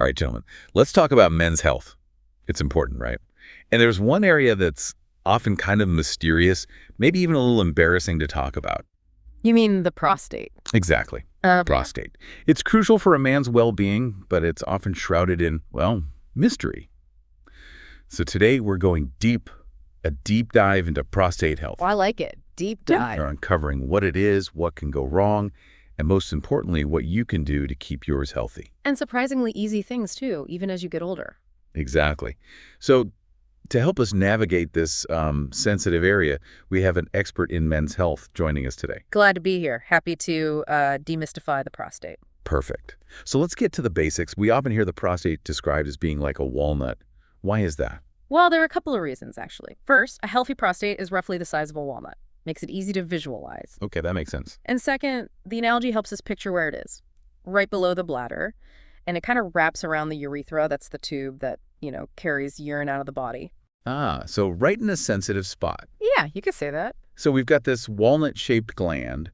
All right, gentlemen, let's talk about men's health. It's important, right? And there's one area that's often kind of mysterious, maybe even a little embarrassing to talk about. You mean the prostate? Exactly. Okay. Prostate. It's crucial for a man's well-being, but it's often shrouded in, well, mystery. So today we're going a deep dive into prostate health. Well, I like it. Deep dive. We're uncovering what it is, what can go wrong, and most importantly, what you can do to keep yours healthy. And surprisingly easy things, too, even as you get older. Exactly. So to help us navigate this sensitive area, we have an expert in men's health joining us today. Glad to be here. Happy to demystify the prostate. Perfect. So let's get to the basics. We often hear the prostate described as being like a walnut. Why is that? Well, there are a couple of reasons, actually. First, a healthy prostate is roughly the size of a walnut. Makes it easy to visualize. Okay, that makes sense. And second, the analogy helps us picture where it is, right below the bladder. And it kind of wraps around the urethra. That's the tube that, carries urine out of the body. Ah, so right in a sensitive spot. Yeah, you could say that. So we've got this walnut-shaped gland.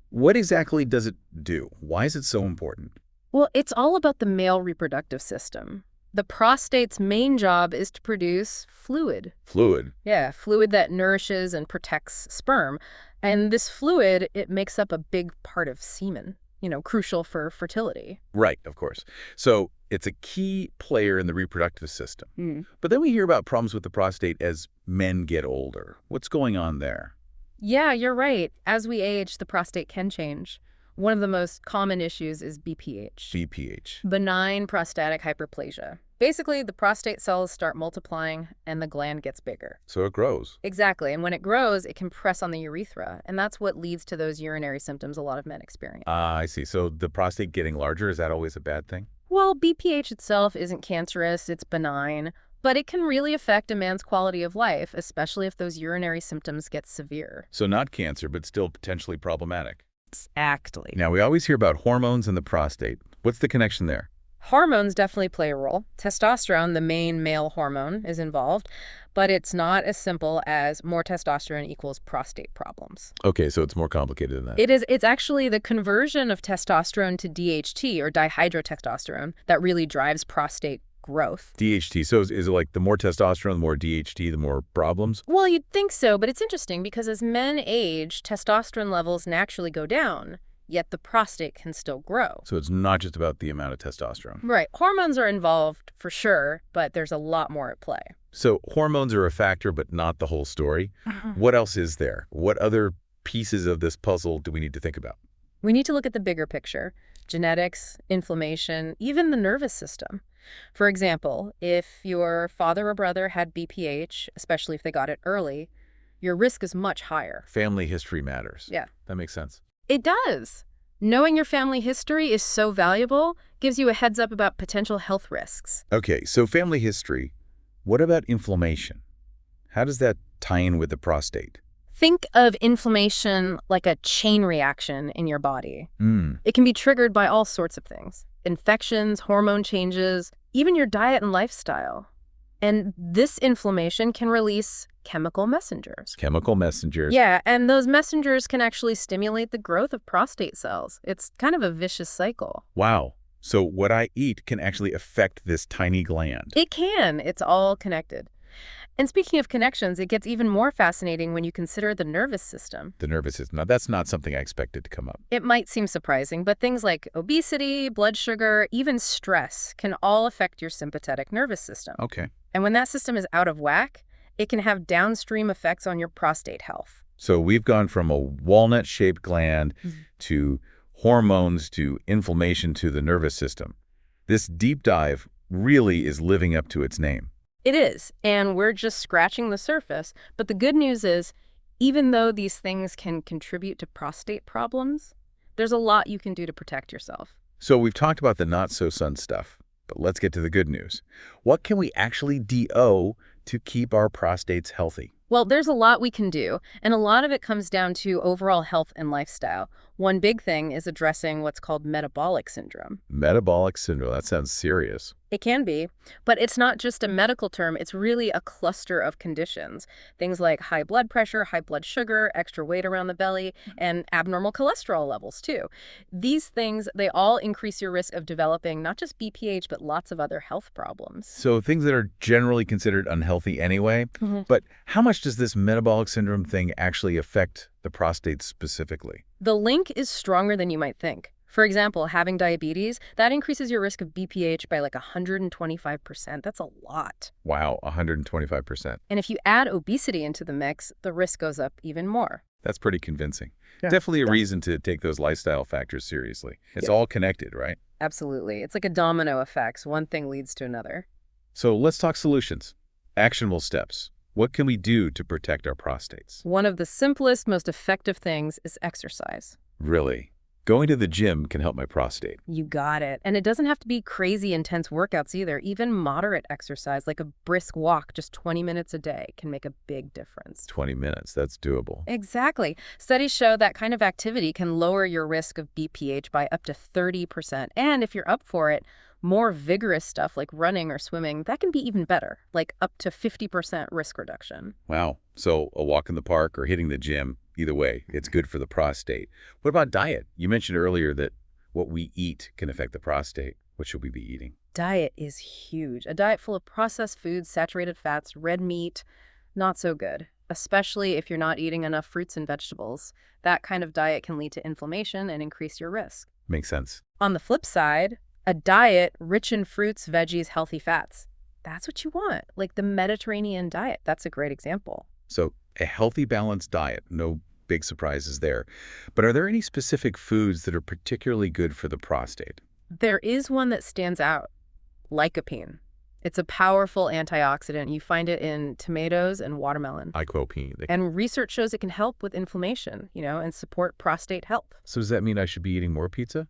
What exactly does it do? Why is it so important? Well, it's all about the male reproductive system. The prostate's main job is to produce fluid. Fluid? Yeah, fluid that nourishes and protects sperm. And this fluid, it makes up a big part of semen, crucial for fertility. Right, of course. So it's a key player in the reproductive system. But then we hear about problems with the prostate as men get older. What's going on there? Yeah, you're right. As we age, the prostate can change. One of the most common issues is BPH. BPH. Benign prostatic hyperplasia. Basically, the prostate cells start multiplying and the gland gets bigger. So it grows. Exactly. And when it grows, it can press on the urethra. And that's what leads to those urinary symptoms a lot of men experience. I see. So the prostate getting larger, is that always a bad thing? Well, BPH itself isn't cancerous. It's benign. But it can really affect a man's quality of life, especially if those urinary symptoms get severe. So not cancer, but still potentially problematic. Exactly. Now, we always hear about hormones and the prostate. What's the connection there? Hormones definitely play a role. Testosterone, the main male hormone, is involved, but it's not as simple as more testosterone equals prostate problems. Okay, so it's more complicated than that. It is. It's actually the conversion of testosterone to DHT, or dihydrotestosterone, that really drives prostate growth. DHT. So is it like the more testosterone, the more DHT, the more problems? Well, you'd think so, but it's interesting because as men age, testosterone levels naturally go down, yet the prostate can still grow. So it's not just about the amount of testosterone. Right. Hormones are involved for sure, but there's a lot more at play. So hormones are a factor, but not the whole story. What else is there? What other pieces of this puzzle do we need to think about? We need to look at the bigger picture. Genetics, inflammation, even the nervous system. For example, if your father or brother had BPH, especially if they got it early, your risk is much higher. Family history matters. Yeah. That makes sense. It does. Knowing your family history is so valuable, gives you a heads up about potential health risks. Okay, so family history. What about inflammation? How does that tie in with the prostate? Think of inflammation like a chain reaction in your body. It can be triggered by all sorts of things. Infections, hormone changes, even your diet and lifestyle. And this inflammation can release chemical messengers. Chemical messengers. Yeah, and those messengers can actually stimulate the growth of prostate cells. It's kind of a vicious cycle. Wow. So what I eat can actually affect this tiny gland. It can. It's all connected. And speaking of connections, it gets even more fascinating when you consider the nervous system. The nervous system. Now, that's not something I expected to come up. It might seem surprising, but things like obesity, blood sugar, even stress can all affect your sympathetic nervous system. Okay. And when that system is out of whack, it can have downstream effects on your prostate health. So we've gone from a walnut-shaped gland to hormones to inflammation to the nervous system. This deep dive really is living up to its name. It is, and we're just scratching the surface. But the good news is, even though these things can contribute to prostate problems, there's a lot you can do to protect yourself. So we've talked about the not-so-sun stuff, but let's get to the good news. What can we actually do to keep our prostates healthy? Well, there's a lot we can do, and a lot of it comes down to overall health and lifestyle. One big thing is addressing what's called metabolic syndrome. Metabolic syndrome, that sounds serious. It can be, but it's not just a medical term, it's really a cluster of conditions. Things like high blood pressure, high blood sugar, extra weight around the belly, and abnormal cholesterol levels too. These things, they all increase your risk of developing not just BPH, but lots of other health problems. So things that are generally considered unhealthy anyway, but how much does this metabolic syndrome thing actually affect the prostate specifically? The link is stronger than you might think. For example, having diabetes, that increases your risk of BPH by like 125%. That's a lot. Wow, 125%. And if you add obesity into the mix, the risk goes up even more. That's pretty convincing. Yeah. Definitely a reason to take those lifestyle factors seriously. It's all connected, right? Absolutely. It's like a domino effect. One thing leads to another. So let's talk solutions. Actionable steps. What can we do to protect our prostates? One of the simplest, most effective things is exercise. Really? Going to the gym can help my prostate. You got it. And it doesn't have to be crazy intense workouts either. Even moderate exercise, like a brisk walk, just 20 minutes a day, can make a big difference. 20 minutes, that's doable. Exactly. Studies show that kind of activity can lower your risk of BPH by up to 30%. And if you're up for it, more vigorous stuff like running or swimming, that can be even better, like up to 50% risk reduction. Wow. So a walk in the park or hitting the gym, either way, it's good for the prostate. What about diet? You mentioned earlier that what we eat can affect the prostate. What should we be eating? Diet is huge. A diet full of processed foods, saturated fats, red meat, not so good, especially if you're not eating enough fruits and vegetables. That kind of diet can lead to inflammation and increase your risk. Makes sense. On the flip side, a diet rich in fruits, veggies, healthy fats. That's what you want, like the Mediterranean diet. That's a great example. So a healthy, balanced diet, no big surprises there. But are there any specific foods that are particularly good for the prostate? There is one that stands out, lycopene. It's a powerful antioxidant. You find it in tomatoes and watermelon. Lycopene. And research shows it can help with inflammation, and support prostate health. So does that mean I should be eating more pizza?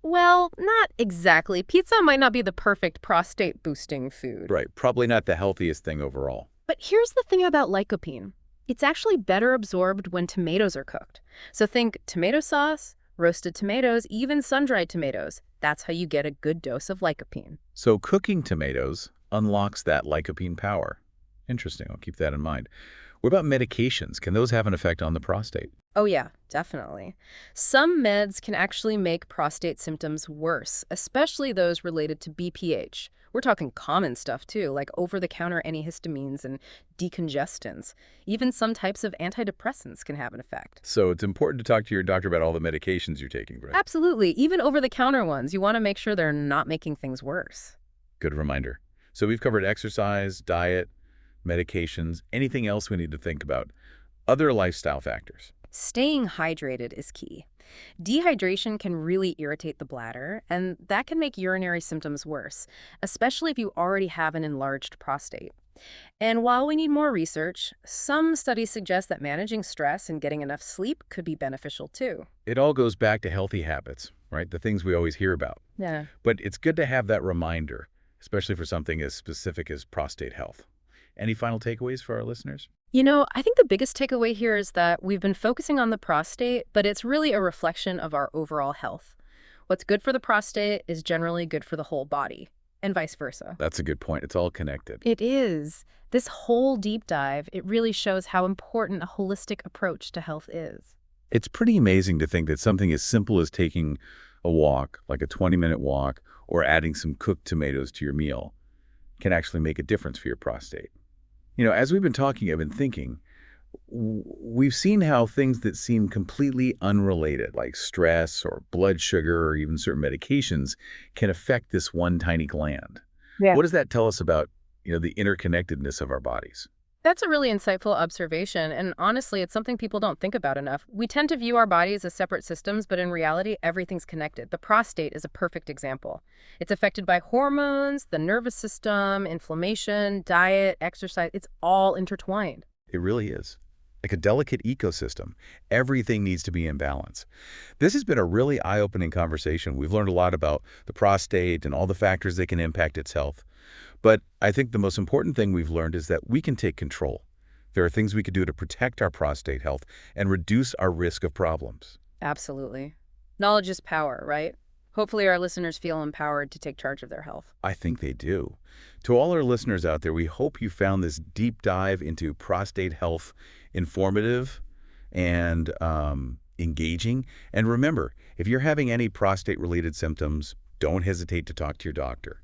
Well, not exactly. Pizza might not be the perfect prostate-boosting food. Right. Probably not the healthiest thing overall. But here's the thing about lycopene. It's actually better absorbed when tomatoes are cooked. So think tomato sauce, roasted tomatoes, even sun-dried tomatoes. That's how you get a good dose of lycopene. So cooking tomatoes unlocks that lycopene power. Interesting. I'll keep that in mind. What about medications? Can those have an effect on the prostate? Oh yeah, definitely. Some meds can actually make prostate symptoms worse, especially those related to BPH. We're talking common stuff too, like over-the-counter antihistamines and decongestants. Even some types of antidepressants can have an effect. So it's important to talk to your doctor about all the medications you're taking, right? Absolutely. Even over-the-counter ones. You want to make sure they're not making things worse. Good reminder. So we've covered exercise, diet, medications, anything else we need to think about. Other lifestyle factors. Staying hydrated is key. Dehydration can really irritate the bladder, and that can make urinary symptoms worse, especially if you already have an enlarged prostate. And while we need more research, some studies suggest that managing stress and getting enough sleep could be beneficial too. It all goes back to healthy habits, right? The things we always hear about. Yeah. But it's good to have that reminder, especially for something as specific as prostate health. Any final takeaways for our listeners? I think the biggest takeaway here is that we've been focusing on the prostate, but it's really a reflection of our overall health. What's good for the prostate is generally good for the whole body, and vice versa. That's a good point. It's all connected. It is. This whole deep dive, it really shows how important a holistic approach to health is. It's pretty amazing to think that something as simple as taking a walk, like a 20-minute walk, or adding some cooked tomatoes to your meal, can actually make a difference for your prostate. As we've been talking, I've been thinking, we've seen how things that seem completely unrelated, like stress or blood sugar or even certain medications, can affect this one tiny gland. Yeah. What does that tell us about, the interconnectedness of our bodies? That's a really insightful observation, and honestly, it's something people don't think about enough. We tend to view our bodies as separate systems, but in reality, everything's connected. The prostate is a perfect example. It's affected by hormones, the nervous system, inflammation, diet, exercise. It's all intertwined. It really is. Like a delicate ecosystem. Everything needs to be in balance. This has been a really eye-opening conversation. We've learned a lot about the prostate and all the factors that can impact its health. But I think the most important thing we've learned is that we can take control. There are things we can do to protect our prostate health and reduce our risk of problems. Absolutely. Knowledge is power, right? Hopefully our listeners feel empowered to take charge of their health. I think they do. To all our listeners out there, we hope you found this deep dive into prostate health informative and engaging. And remember, if you're having any prostate-related symptoms, don't hesitate to talk to your doctor.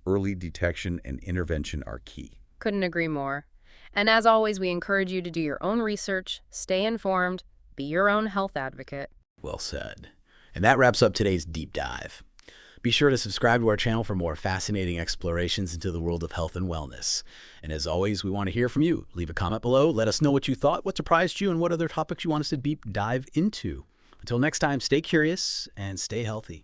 Early detection and intervention are key. Couldn't agree more. And as always, we encourage you to do your own research, stay informed, be your own health advocate. Well said. And that wraps up today's deep dive. Be sure to subscribe to our channel for more fascinating explorations into the world of health and wellness. And as always, we want to hear from you. Leave a comment below. Let us know what you thought, what surprised you, and what other topics you want us to deep dive into. Until next time, stay curious and stay healthy.